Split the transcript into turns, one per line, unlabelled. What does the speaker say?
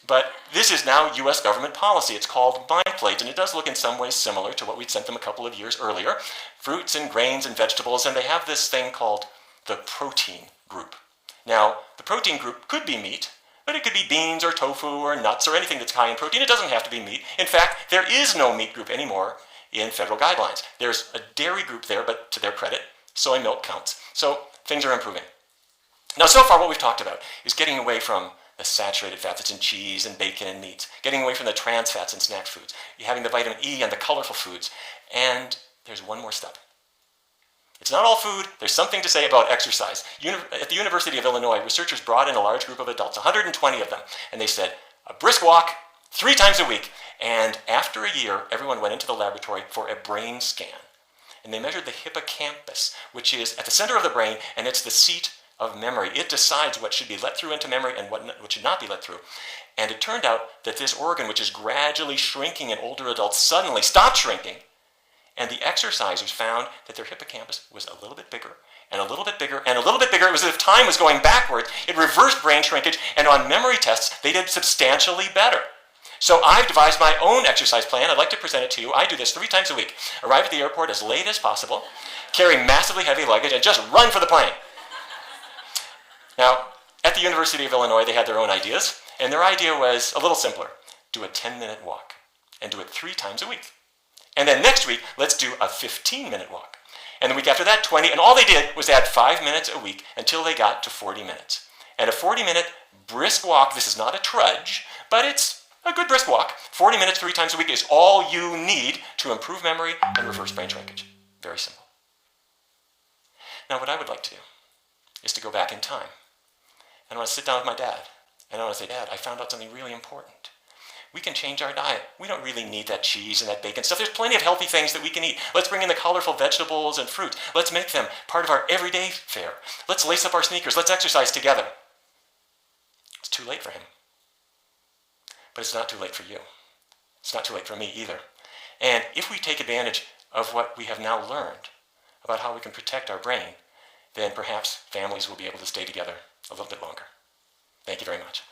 But this is now U.S. government policy. It's called My Plate, and it does look in some ways similar to what we'd sent them a couple of years earlier. Fruits and grains and vegetables, and they have this thing called the protein group. Now, the protein group could be meat, but it could be beans or tofu or nuts or anything that's high in protein. It doesn't have to be meat. In fact, there is no meat group anymore in federal guidelines. There's a dairy group there, but to their credit, soy milk counts. So things are improving. Now, so far what we've talked about is getting away from the saturated fats that's in cheese and bacon and meats, getting away from the trans fats in snack foods, having the vitamin E and the colorful foods. And there's one more step. It's not all food. There's something to say about exercise. At the University of Illinois, researchers brought in a large group of adults, 120 of them, and they said, a brisk walk 3 times a week. And after a year, everyone went into the laboratory for a brain scan. And they measured the hippocampus, which is at the center of the brain, and it's the seat of memory. It decides what should be let through into memory and what should not be let through. And it turned out that this organ, which is gradually shrinking in older adults, suddenly stopped shrinking. And the exercisers found that their hippocampus was a little bit bigger, and a little bit bigger, and a little bit bigger. It was as if time was going backwards. It reversed brain shrinkage, and on memory tests, they did substantially better. So I've devised my own exercise plan. I'd like to present it to you. I do this 3 times a week. Arrive at the airport as late as possible, carry massively heavy luggage, and just run for the plane. Now, at the University of Illinois, they had their own ideas, and their idea was a little simpler. Do a 10-minute walk, and do it 3 times a week. And then next week, let's do a 15-minute walk. And the week after that, 20, and all they did was add 5 minutes a week until they got to 40 minutes. And a 40-minute brisk walk, this is not a trudge, but it's a good brisk walk. 40 minutes 3 times a week is all you need to improve memory and reverse brain shrinkage. Very simple. Now, what I would like to do is to go back in time. And I want to sit down with my dad, and I want to say, Dad, I found out something really important. We can change our diet. We don't really need that cheese and that bacon stuff. There's plenty of healthy things that we can eat. Let's bring in the colorful vegetables and fruits. Let's make them part of our everyday fare. Let's lace up our sneakers. Let's exercise together. It's too late for him. But it's not too late for you. It's not too late for me either. And if we take advantage of what we have now learned about how we can protect our brain, then perhaps families will be able to stay together a little bit longer. Thank you very much.